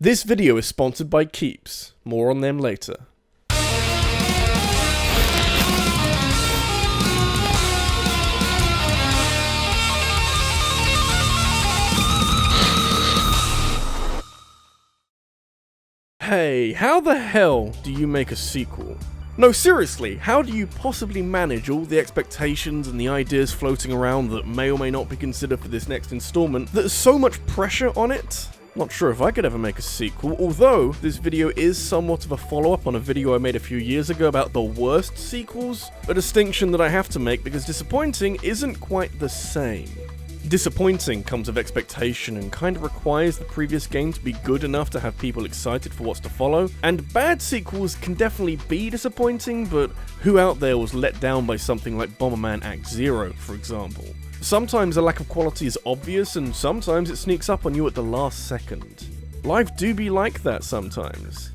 This video is sponsored by Keeps. More on them later. Hey, how the hell do you make a sequel? No, seriously, how do you possibly manage all the expectations and the ideas floating around that may or may not be considered for this next installment? There's so much pressure on it? Not sure if I could ever make a sequel, although this video is somewhat of a follow-up on a video I made a few years ago about the worst sequels, a distinction that I have to make because disappointing isn't quite the same. Disappointing comes with expectation and kind of requires the previous game to be good enough to have people excited for what's to follow, and bad sequels can definitely be disappointing, but who out there was let down by something like Bomberman Act Zero, for example? Sometimes a lack of quality is obvious, and sometimes it sneaks up on you at the last second. Life do be like that sometimes.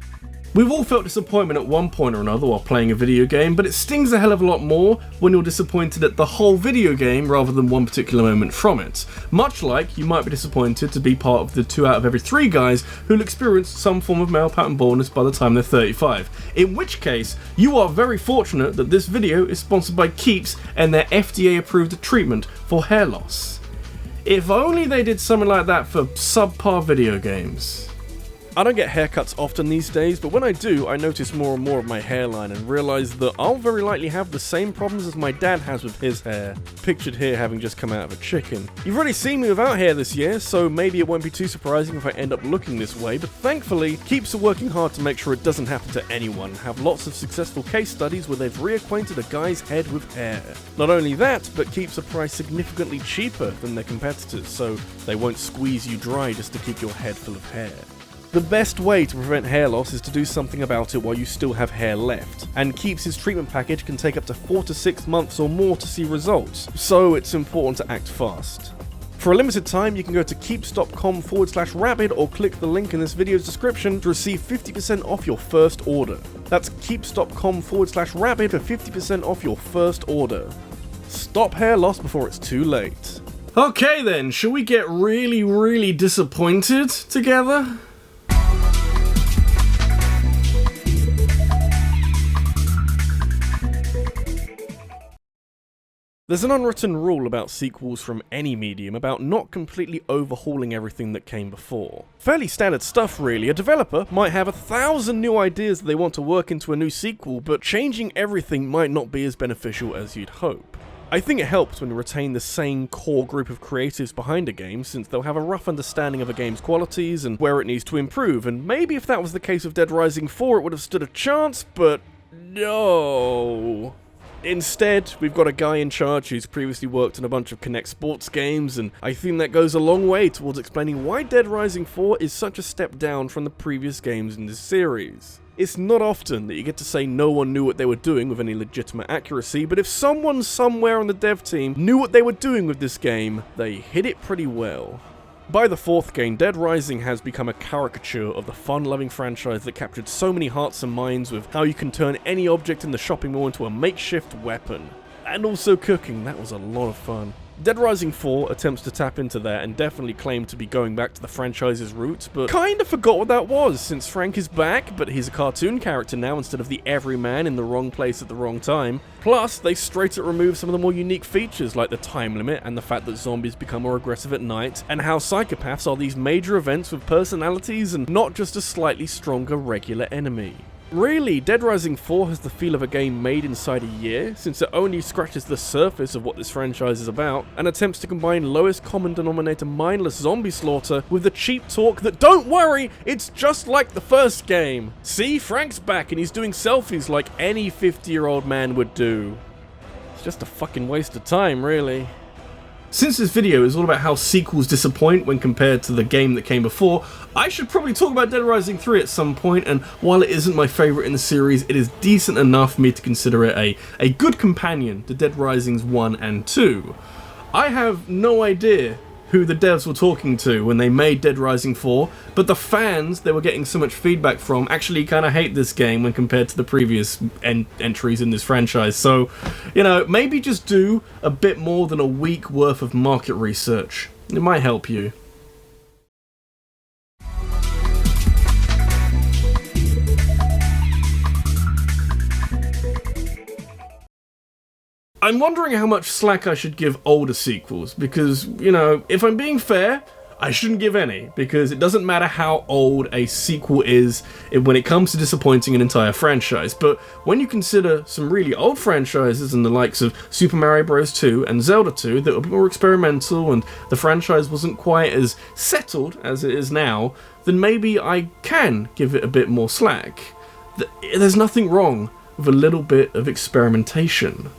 We've all felt disappointment at one point or another while playing a video game, but it stings a hell of a lot more when you're disappointed at the whole video game rather than one particular moment from it. Much like you might be disappointed to be part of the 2 out of every 3 guys who'll experience some form of male pattern baldness by the time they're 35. In which case, you are very fortunate that this video is sponsored by Keeps and their FDA-approved treatment for hair loss. If only they did something like that for subpar video games. I don't get haircuts often these days, but when I do, I notice more and more of my hairline and realise that I'll very likely have the same problems as my dad has with his hair. Pictured here having just come out of a chicken. You've already seen me without hair this year, so maybe it won't be too surprising if I end up looking this way, but thankfully, Keeps are working hard to make sure it doesn't happen to anyone, have lots of successful case studies where they've reacquainted a guy's head with hair. Not only that, but Keeps are priced significantly cheaper than their competitors, so they won't squeeze you dry just to keep your head full of hair. The best way to prevent hair loss is to do something about it while you still have hair left, and Keeps' treatment package can take up to 4 to 6 months or more to see results, so it's important to act fast. For a limited time, you can go to keeps.com/rabbid or click the link in this video's description to receive 50% off your first order. That's keeps.com/rabbid for 50% off your first order. Stop hair loss before it's too late. Okay then, shall we get really disappointed together? There's an unwritten rule about sequels from any medium about not completely overhauling everything that came before. Fairly standard stuff really. A developer might have 1,000 new ideas that they want to work into a new sequel, but changing everything might not be as beneficial as you'd hope. I think it helps when you retain the same core group of creatives behind a game, since they'll have a rough understanding of a game's qualities and where it needs to improve, and maybe if that was the case with Dead Rising 4 it would have stood a chance, but no. Instead, we've got a guy in charge who's previously worked on a bunch of Kinect sports games, and I think that goes a long way towards explaining why Dead Rising 4 is such a step down from the previous games in this series. It's not often that you get to say no one knew what they were doing with any legitimate accuracy, but if someone somewhere on the dev team knew what they were doing with this game, they hit it pretty well. By the 4th game, Dead Rising has become a caricature of the fun-loving franchise that captured so many hearts and minds with how you can turn any object in the shopping mall into a makeshift weapon. And also cooking, that was a lot of fun. Dead Rising 4 attempts to tap into that and definitely claimed to be going back to the franchise's roots, but kinda forgot what that was, since Frank is back, but he's a cartoon character now instead of the everyman in the wrong place at the wrong time. Plus, they straight up remove some of the more unique features like the time limit and the fact that zombies become more aggressive at night, and how psychopaths are these major events with personalities and not just a slightly stronger regular enemy. Really, Dead Rising 4 has the feel of a game made inside a year, since it only scratches the surface of what this franchise is about, and attempts to combine lowest common denominator mindless zombie slaughter with the cheap talk that, don't worry, it's just like the first game. See, Frank's back and he's doing selfies like any 50-year-old man would do. It's just a fucking waste of time, really. Since this video is all about how sequels disappoint when compared to the game that came before, I should probably talk about Dead Rising 3 at some point, and while it isn't my favourite in the series, it is decent enough for me to consider it a good companion to Dead Risings 1 and 2. I have no idea who the devs were talking to when they made Dead Rising 4, but the fans they were getting so much feedback from actually kind of hate this game when compared to the previous entries in this franchise. So, you know, maybe just do a bit more than a week worth of market research. It might help you. I'm wondering how much slack I should give older sequels, because, you know, if I'm being fair, I shouldn't give any, because it doesn't matter how old a sequel is when it comes to disappointing an entire franchise. But when you consider some really old franchises and the likes of Super Mario Bros. 2 and Zelda 2 that were a bit more experimental and the franchise wasn't quite as settled as it is now, then maybe I can give it a bit more slack. There's nothing wrong with a little bit of experimentation.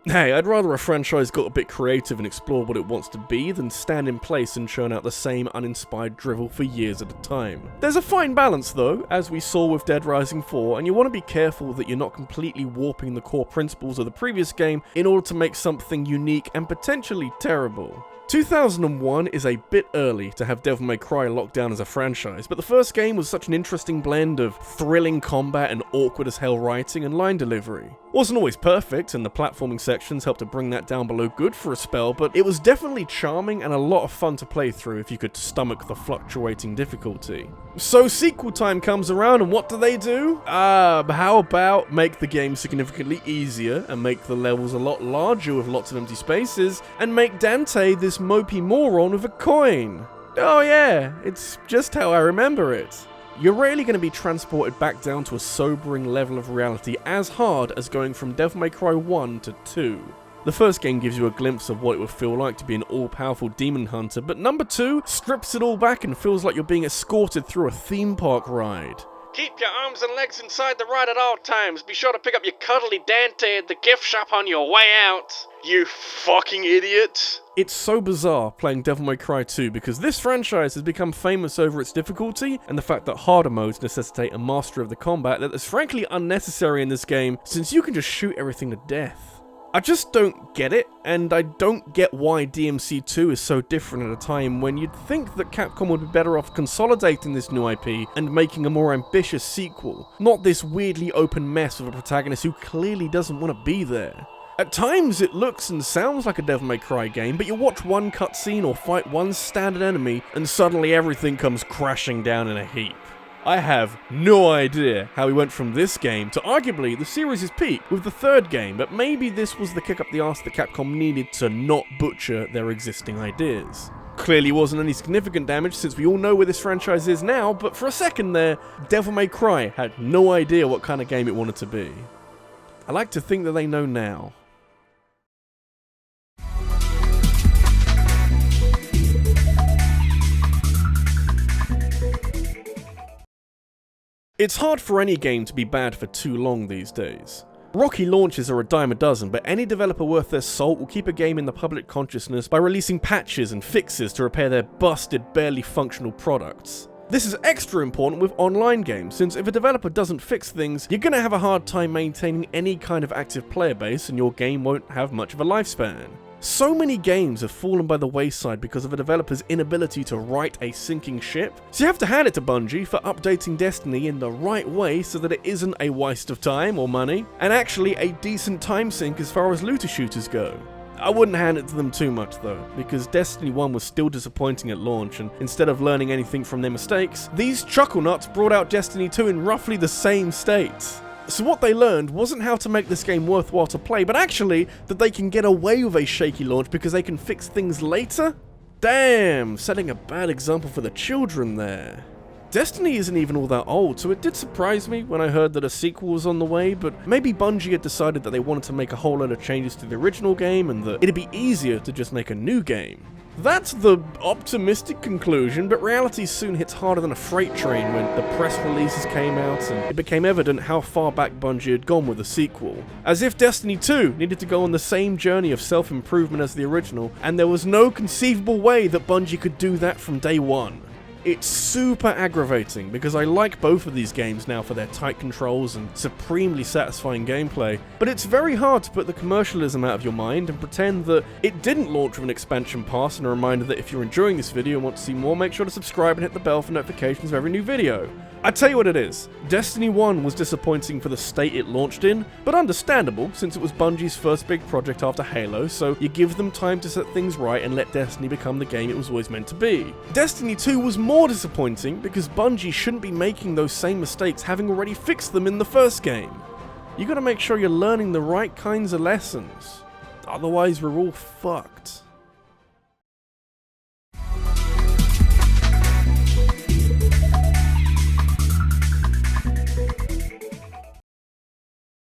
Hey, I'd rather a franchise got a bit creative and explored what it wants to be than stand in place and churn out the same uninspired drivel for years at a time. There's a fine balance though, as we saw with Dead Rising 4, and you want to be careful that you're not completely warping the core principles of the previous game in order to make something unique and potentially terrible. 2001 is a bit early to have Devil May Cry locked down as a franchise, but the first game was such an interesting blend of thrilling combat and awkward as hell writing and line delivery. Wasn't always perfect, and the platforming sections helped to bring that down below good for a spell, but it was definitely charming and a lot of fun to play through if you could stomach the fluctuating difficulty. So sequel time comes around, and what do? How about make the game significantly easier, and make the levels a lot larger with lots of empty spaces, and make Dante this mopey moron with a coin? Oh yeah, it's just how I remember it. You're rarely going to be transported back down to a sobering level of reality as hard as going from Devil May Cry 1 to 2. The first game gives you a glimpse of what it would feel like to be an all-powerful demon hunter, but number 2 strips it all back and feels like you're being escorted through a theme park ride. Keep your arms and legs inside the ride at all times. Be sure to pick up your cuddly Dante at the gift shop on your way out. You fucking idiot. It's so bizarre playing Devil May Cry 2 because this franchise has become famous over its difficulty and the fact that harder modes necessitate a mastery of the combat that is frankly unnecessary in this game since you can just shoot everything to death. I just don't get it, and I don't get why DMC2 is so different at a time when you'd think that Capcom would be better off consolidating this new IP and making a more ambitious sequel, not this weirdly open mess with a protagonist who clearly doesn't want to be there. At times it looks and sounds like a Devil May Cry game, but you watch one cutscene or fight one standard enemy and suddenly everything comes crashing down in a heap. I have no idea how we went from this game to arguably the series' peak with the third game, but maybe this was the kick up the arse that Capcom needed to not butcher their existing ideas. Clearly wasn't any significant damage since we all know where this franchise is now, but for a second there, Devil May Cry had no idea what kind of game it wanted to be. I like to think that they know now. It's hard for any game to be bad for too long these days. Rocky launches are a dime a dozen, but any developer worth their salt will keep a game in the public consciousness by releasing patches and fixes to repair their busted, barely functional products. This is extra important with online games, since if a developer doesn't fix things, you're gonna have a hard time maintaining any kind of active player base and your game won't have much of a lifespan. So many games have fallen by the wayside because of a developer's inability to right a sinking ship, so you have to hand it to Bungie for updating Destiny in the right way so that it isn't a waste of time or money, and actually a decent time sink as far as looter shooters go. I wouldn't hand it to them too much though, because Destiny 1 was still disappointing at launch, and instead of learning anything from their mistakes, these chucklenuts brought out Destiny 2 in roughly the same state. So what they learned wasn't how to make this game worthwhile to play, but actually that they can get away with a shaky launch because they can fix things later? Damn, setting a bad example for the children there. Destiny isn't even all that old, so it did surprise me when I heard that a sequel was on the way, but maybe Bungie had decided that they wanted to make a whole load of changes to the original game and that it'd be easier to just make a new game. That's the optimistic conclusion, but reality soon hits harder than a freight train when the press releases came out and it became evident how far back Bungie had gone with the sequel. As if Destiny 2 needed to go on the same journey of self-improvement as the original, and there was no conceivable way that Bungie could do that from day one. It's super aggravating because I like both of these games now for their tight controls and supremely satisfying gameplay, but it's very hard to put the commercialism out of your mind and pretend that it didn't launch with an expansion pass, and a reminder that if you're enjoying this video and want to see more, make sure to subscribe and hit the bell for notifications of every new video. I tell you what it is, Destiny 1 was disappointing for the state it launched in, but understandable since it was Bungie's first big project after Halo, so you give them time to set things right and let Destiny become the game it was always meant to be. Destiny 2 was more disappointing because Bungie shouldn't be making those same mistakes having already fixed them in the first game. You gotta make sure you're learning the right kinds of lessons. Otherwise, we're all fucked.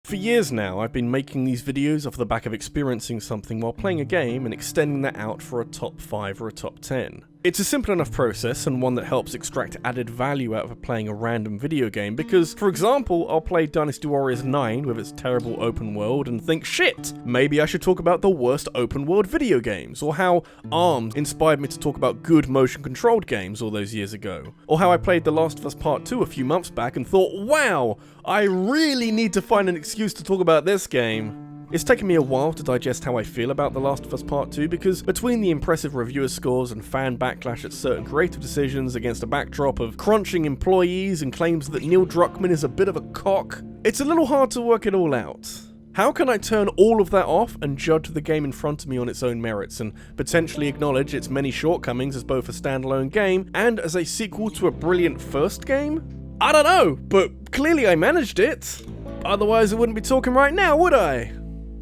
For years now, I've been making these videos off the back of experiencing something while playing a game and extending that out for a top 5 or a top 10. It's a simple enough process and one that helps extract added value out of playing a random video game because, for example, I'll play Dynasty Warriors 9 with its terrible open world and think, shit, maybe I should talk about the worst open world video games, or how ARMS inspired me to talk about good motion controlled games all those years ago, or how I played The Last of Us Part 2 a few months back and thought, wow, I really need to find an excuse to talk about this game. It's taken me a while to digest how I feel about The Last of Us Part 2 because between the impressive reviewer scores and fan backlash at certain creative decisions against a backdrop of crunching employees and claims that Neil Druckmann is a bit of a cock, it's a little hard to work it all out. How can I turn all of that off and judge the game in front of me on its own merits and potentially acknowledge its many shortcomings as both a standalone game and as a sequel to a brilliant first game? I don't know, but clearly I managed it. Otherwise I wouldn't be talking right now, would I?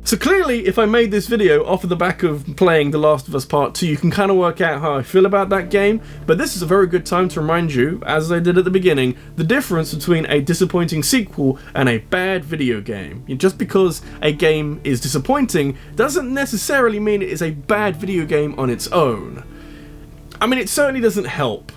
So clearly, if I made this video off of the back of playing The Last of Us Part 2, you can kind of work out how I feel about that game, but this is a very good time to remind you, as I did at the beginning, the difference between a disappointing sequel and a bad video game. Just because a game is disappointing doesn't necessarily mean it is a bad video game on its own. I mean, it certainly doesn't help.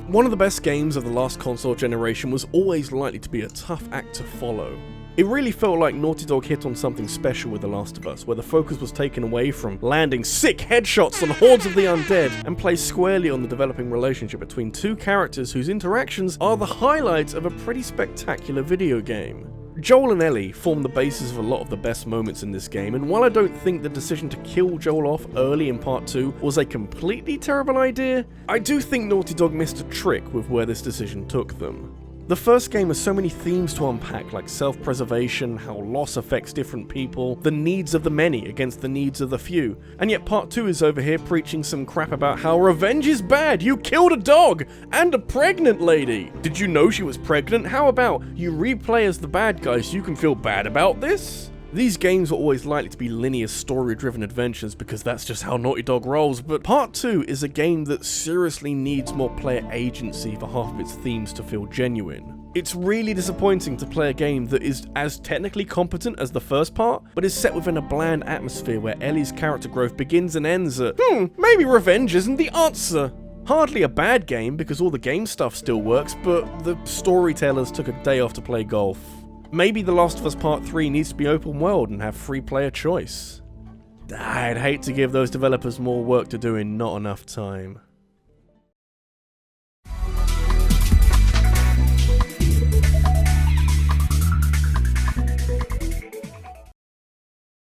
One of the best games of the last console generation was always likely to be a tough act to follow. It really felt like Naughty Dog hit on something special with The Last of Us, where the focus was taken away from landing sick headshots on hordes of the undead and placed squarely on the developing relationship between two characters whose interactions are the highlights of a pretty spectacular video game. Joel and Ellie form the basis of a lot of the best moments in this game, and while I don't think the decision to kill Joel off early in Part 2 was a completely terrible idea, I do think Naughty Dog missed a trick with where this decision took them. The first game has so many themes to unpack, like self-preservation, how loss affects different people, the needs of the many against the needs of the few, and yet Part 2 is over here preaching some crap about how revenge is bad, you killed a dog, and a pregnant lady! Did you know she was pregnant? How about you replay as the bad guy so you can feel bad about this? These games are always likely to be linear story-driven adventures because that's just how Naughty Dog rolls, but Part 2 is a game that seriously needs more player agency for half of its themes to feel genuine. It's really disappointing to play a game that is as technically competent as the first part, but is set within a bland atmosphere where Ellie's character growth begins and ends at, maybe revenge isn't the answer. Hardly a bad game because all the game stuff still works, but the storytellers took a day off to play golf. Maybe The Last of Us Part 3 needs to be open world and have free player choice. I'd hate to give those developers more work to do in not enough time.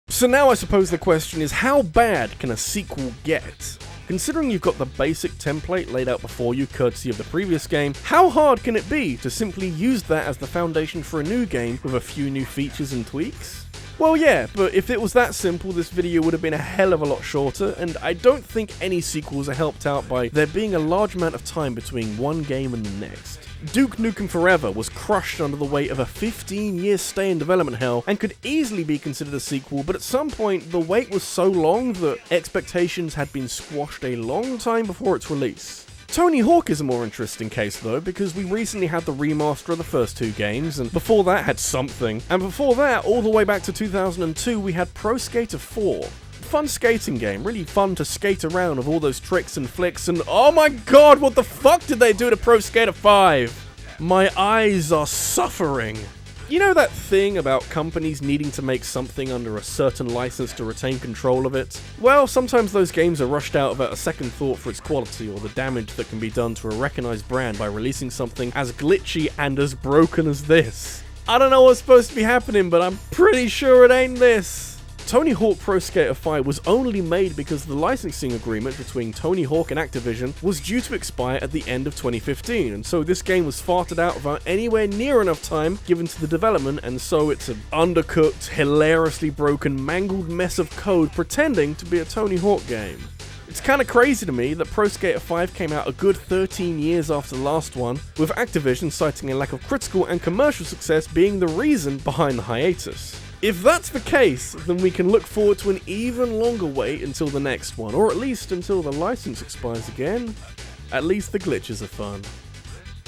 So now I suppose the question is, how bad can a sequel get? Considering you've got the basic template laid out before you courtesy of the previous game, how hard can it be to simply use that as the foundation for a new game with a few new features and tweaks? Well yeah, but if it was that simple, this video would have been a hell of a lot shorter, and I don't think any sequels are helped out by there being a large amount of time between one game and the next. Duke Nukem Forever was crushed under the weight of a 15-year stay in development hell and could easily be considered a sequel, but at some point the wait was so long that expectations had been squashed a long time before its release. Tony Hawk is a more interesting case though, because we recently had the remaster of the first two games, and before that had Something, and before that, all the way back to 2002, we had Pro Skater 4. Fun skating game, really fun to skate around with all those tricks and flicks, and oh my god, what the fuck did they do to Pro Skater 5? My eyes are suffering. You know that thing about companies needing to make something under a certain license to retain control of it? Well, sometimes those games are rushed out without a second thought for its quality or the damage that can be done to a recognized brand by releasing something as glitchy and as broken as this. I don't know what's supposed to be happening, but I'm pretty sure it ain't this. Tony Hawk Pro Skater 5 was only made because the licensing agreement between Tony Hawk and Activision was due to expire at the end of 2015, and so this game was farted out without anywhere near enough time given to the development, and so it's an undercooked, hilariously broken, mangled mess of code pretending to be a Tony Hawk game. It's kinda crazy to me that Pro Skater 5 came out a good 13 years after the last one, with Activision citing a lack of critical and commercial success being the reason behind the hiatus. If that's the case, then we can look forward to an even longer wait until the next one, or at least until the license expires again. At least the glitches are fun.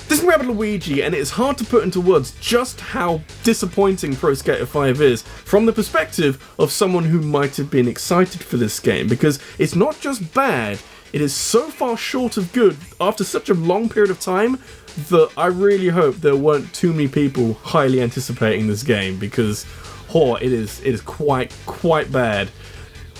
This is RabbidLuigi, and it is hard to put into words just how disappointing Pro Skater 5 is from the perspective of someone who might have been excited for this game, because it's not just bad, it is so far short of good after such a long period of time that I really hope there weren't too many people highly anticipating this game, because it is quite bad.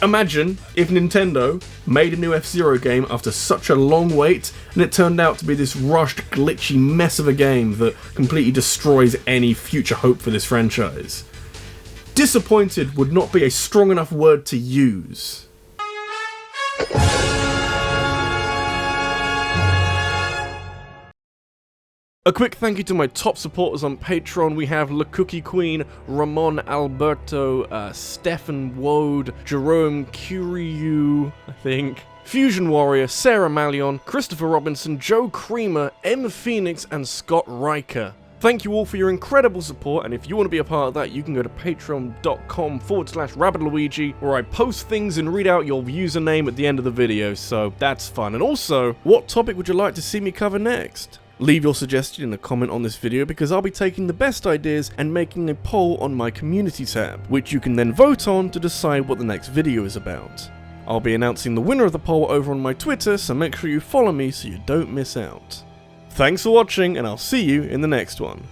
Imagine if Nintendo made a new F-Zero game after such a long wait, and it turned out to be this rushed, glitchy mess of a game that completely destroys any future hope for this franchise. Disappointed would not be a strong enough word to use. A quick thank you to my top supporters on Patreon. We have La Cookie Queen, Ramon Alberto, Stefan Wode, Jerome Curiou, I think, Fusion Warrior, Sarah Malion, Christopher Robinson, Joe Creamer, M Phoenix, and Scott Riker. Thank you all for your incredible support, and if you want to be a part of that, you can go to patreon.com/RabbidLuigi, where I post things and read out your username at the end of the video, so that's fun. And also, what topic would you like to see me cover next? Leave your suggestion in a comment on this video, because I'll be taking the best ideas and making a poll on my community tab, which you can then vote on to decide what the next video is about. I'll be announcing the winner of the poll over on my Twitter, so make sure you follow me so you don't miss out. Thanks for watching, and I'll see you in the next one.